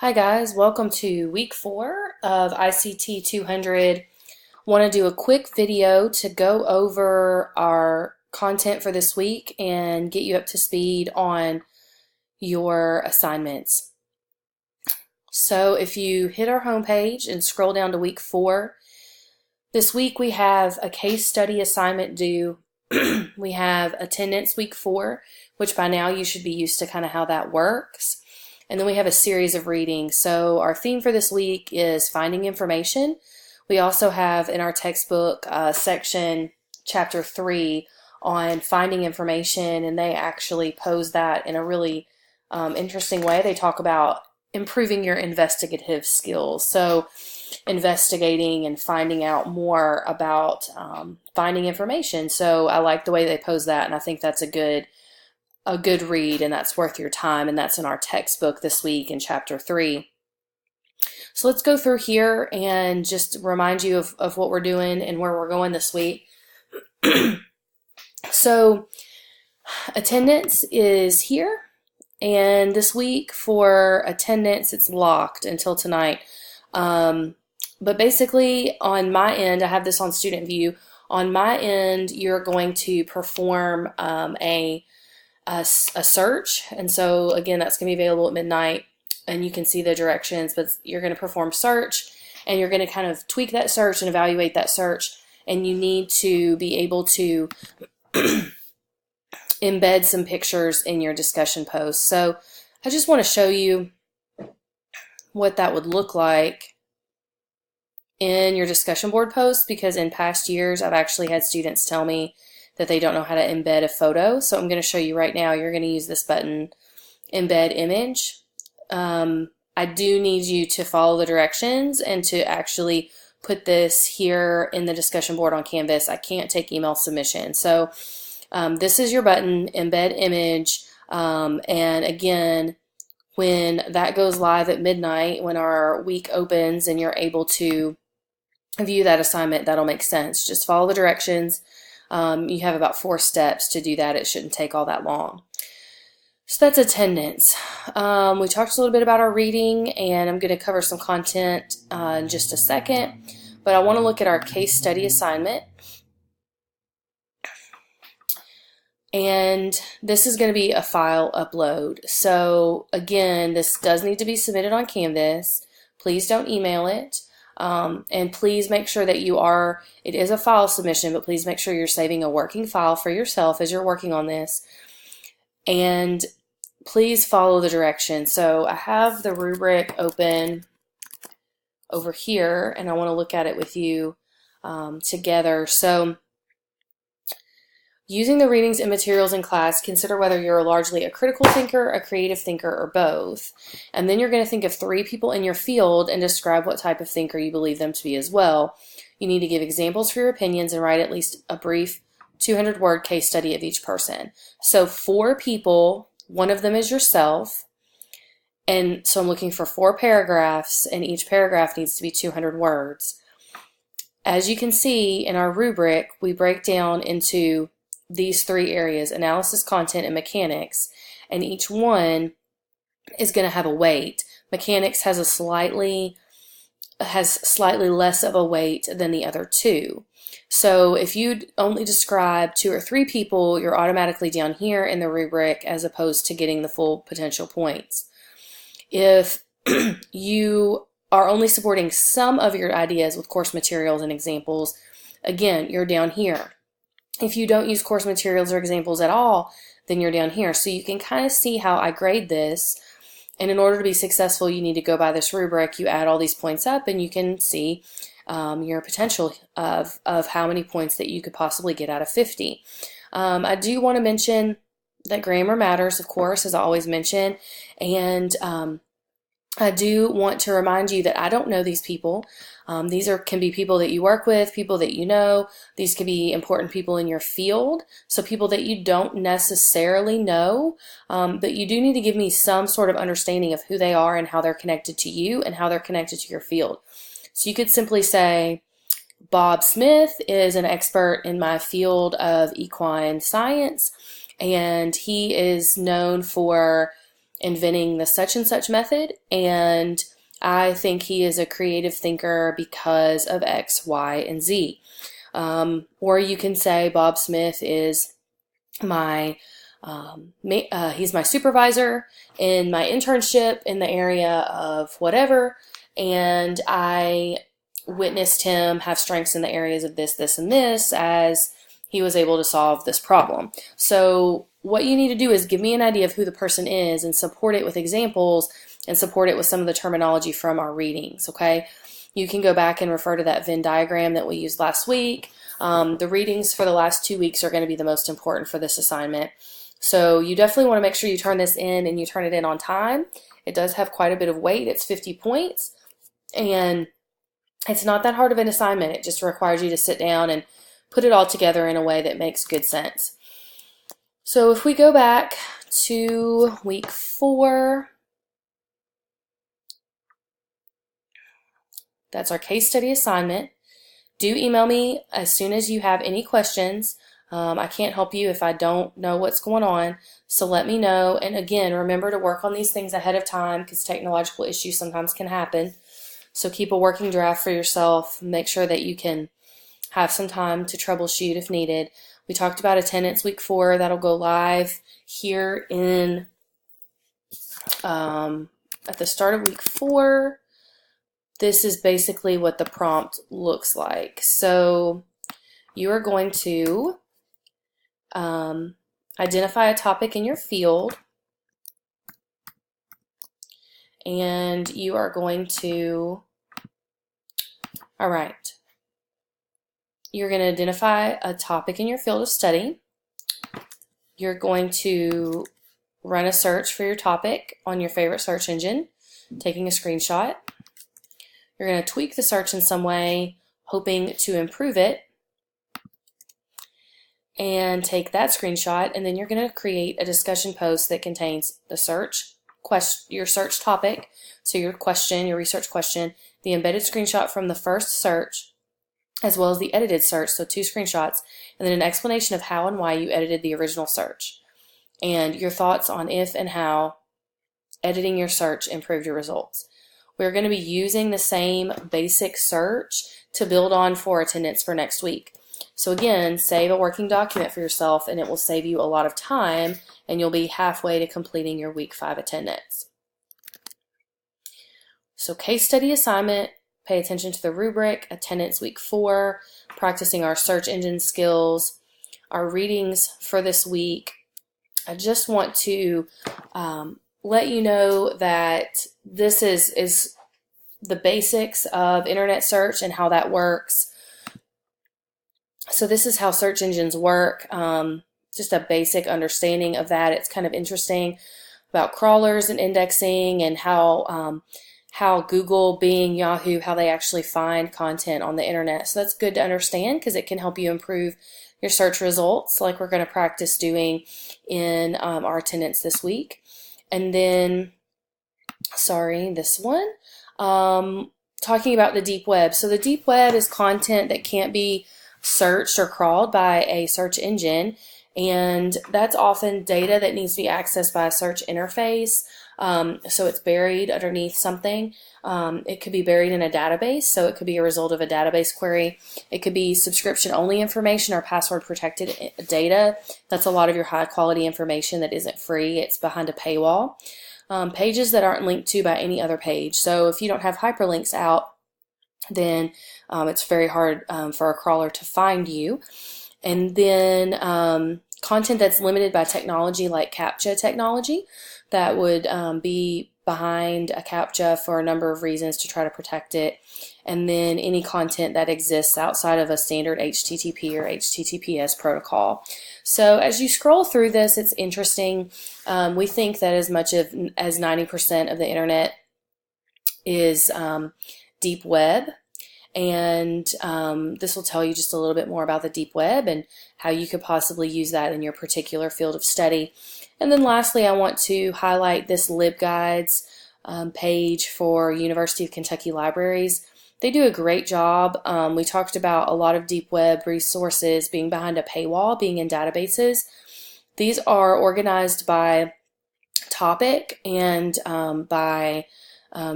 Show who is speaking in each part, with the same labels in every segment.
Speaker 1: Hi guys, welcome to week 4 of ICT200. Want to do a quick video to go over our content for this week and get you up to speed on your assignments. So if you hit our homepage and scroll down to week 4, this week we have a case study assignment due. We have attendance week 4, which by now you should be used to kind of how that works. And then we have a series of readings. So our theme for this week is finding information. We also have in our textbook section, chapter 3, on finding information, and they actually pose that in a really interesting way. They talk about improving your investigative skills. So investigating and finding out more about finding information. So I like the way they pose that, and I think that's a good read, and that's worth your time, and that's in our textbook this week in chapter 3. So let's go through here and just remind you of what we're doing and where we're going this week. So attendance is here, and this week for attendance it's locked until tonight. But basically on my end, I have this on student view. On my end, you're going to perform a search, and so again that's going to be available at midnight, and you can see the directions, but you're going to perform search, and you're going to kind of tweak that search and evaluate that search, and you need to be able to embed some pictures in your discussion post. So I just want to show you what that would look like in your discussion board post, because in past years I've actually had students tell me that they don't know how to embed a photo. So I'm going to show you right now. You're going to use this button, embed image. I do need you to follow the directions and to actually put this here in the discussion board on Canvas. I can't take email submission. So this is your button, embed image. And again, when that goes live at midnight, when our week opens and you're able to view that assignment, that'll make sense. Just follow the directions. You have about 4 steps to do that. It shouldn't take all that long. So that's attendance. We talked a little bit about our reading, and I'm going to cover some content in just a second, but I want to look at our case study assignment. And this is going to be a file upload. So again, this does need to be submitted on Canvas. Please don't email it. And please make sure that it is a file submission, but please make sure you're saving a working file for yourself as you're working on this. And please follow the directions. So I have the rubric open over here, and I want to look at it with you together. So using the readings and materials in class, consider whether you're largely a critical thinker, a creative thinker, or both. And then you're going to think of 3 people in your field and describe what type of thinker you believe them to be as well. You need to give examples for your opinions and write at least a brief 200-word case study of each person. So 4 people, one of them is yourself, and so I'm looking for 4 paragraphs, and each paragraph needs to be 200 words. As you can see in our rubric, we break down into these 3 areas: analysis, content, and mechanics, and each one is going to have a weight. Mechanics has slightly less of a weight than the other 2. So if you only describe 2 or 3 people, you're automatically down here in the rubric as opposed to getting the full potential points. If you are only supporting some of your ideas with course materials and examples, again, you're down here. If you don't use course materials or examples at all, then you're down here. So you can kind of see how I grade this. And in order to be successful, you need to go by this rubric. You add all these points up, and you can see your potential of how many points that you could possibly get out of 50. I do want to mention that grammar matters, of course, as I always mention. And I do want to remind you that I don't know these people. These can be people that you work with, people that you know. These can be important people in your field, so people that you don't necessarily know, but you do need to give me some sort of understanding of who they are and how they're connected to you and how they're connected to your field. So you could simply say, Bob Smith is an expert in my field of equine science, and he is known for inventing the such and such method, and I think he is a creative thinker because of X, Y, and Z. Or you can say Bob Smith is my he's my supervisor in my internship in the area of whatever, and I witnessed him have strengths in the areas of this, this, and this as he was able to solve this problem. So what you need to do is give me an idea of who the person is and support it with examples and support it with some of the terminology from our readings, okay? You can go back and refer to that Venn diagram that we used last week. The readings for the last 2 weeks are going to be the most important for this assignment. So you definitely want to make sure you turn this in and you turn it in on time. It does have quite a bit of weight. It's 50 points. And it's not that hard of an assignment. It just requires you to sit down and put it all together in a way that makes good sense. So if we go back to week 4, that's our case study assignment. Do email me as soon as you have any questions. I can't help you if I don't know what's going on, so let me know. And again, remember to work on these things ahead of time because technological issues sometimes can happen. So keep a working draft for yourself. Make sure that you can have some time to troubleshoot if needed. We talked about attendance week 4. That'll go live here in at the start of week 4. This is basically what the prompt looks like. So you are going to identify a topic in your field, and you are going to, all right, you're going to identify a topic in your field of study. You're going to run a search for your topic on your favorite search engine, taking a screenshot. You're going to tweak the search in some way, hoping to improve it, and take that screenshot, and then you're going to create a discussion post that contains the search, your search topic, so your question, your research question, the embedded screenshot from the first search, as well as the edited search, so 2 screenshots, and then an explanation of how and why you edited the original search, and your thoughts on if and how editing your search improved your results. We're going to be using the same basic search to build on for attendance for next week. So again, save a working document for yourself and it will save you a lot of time and you'll be halfway to completing your week 5 attendance. So case study assignment, pay attention to the rubric, attendance week 4, practicing our search engine skills, our readings for this week. I just want to let you know that this is the basics of internet search and how that works. So this is how search engines work, just a basic understanding of that. It's kind of interesting about crawlers and indexing and how Google, Bing, Yahoo, how they actually find content on the internet. So that's good to understand because it can help you improve your search results like we're going to practice doing in our attendance this week. And then, this one, talking about the deep web. So the deep web is content that can't be searched or crawled by a search engine, and that's often data that needs to be accessed by a search interface. So it's buried underneath something. It could be buried in a database, so it could be a result of a database query. It could be subscription-only information or password-protected data. That's a lot of your high-quality information that isn't free. It's behind a paywall. Pages that aren't linked to by any other page. So if you don't have hyperlinks out, then it's very hard for a crawler to find you. And then content that's limited by technology like CAPTCHA technology that would be behind a CAPTCHA for a number of reasons to try to protect it. And then any content that exists outside of a standard HTTP or HTTPS protocol. So as you scroll through this, it's interesting. We think that as much as 90% of the internet is deep web, and this will tell you just a little bit more about the deep web and how you could possibly use that in your particular field of study. And then lastly, I want to highlight this LibGuides page for University of Kentucky Libraries. They do a great job. We talked about a lot of deep web resources being behind a paywall, being in databases. These are organized by topic and by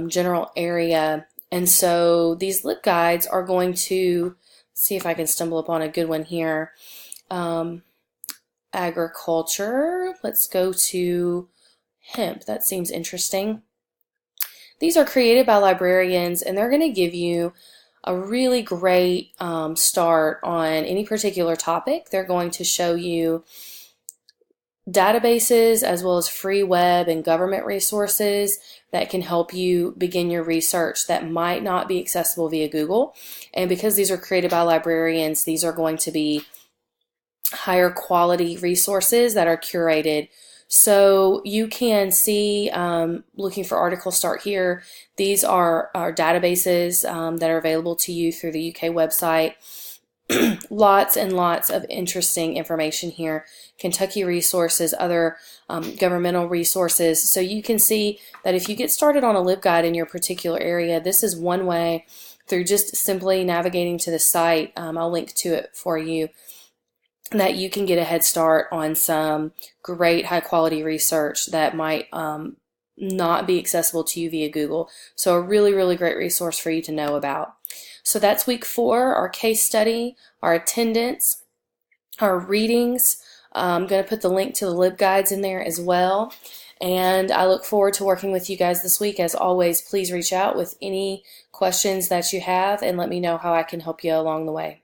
Speaker 1: general area. And so these LibGuides are going to, see if I can stumble upon a good one here. Agriculture. Let's go to hemp. That seems interesting. These are created by librarians, and they're going to give you a really great start on any particular topic. They're going to show you databases as well as free web and government resources that can help you begin your research that might not be accessible via Google. And because these are created by librarians, these are going to be higher quality resources that are curated. So you can see, looking for articles, start here. These are our databases that are available to you through the UK website. Lots and lots of interesting information here. Kentucky resources, other governmental resources. So you can see that if you get started on a LibGuide in your particular area, this is one way through just simply navigating to the site. I'll link to it for you, that you can get a head start on some great high quality research that might not be accessible to you via Google. So a really, really great resource for you to know about. So that's week 4, our case study, our attendance, our readings. I'm going to put the link to the LibGuides in there as well. And I look forward to working with you guys this week. As always, please reach out with any questions that you have and let me know how I can help you along the way.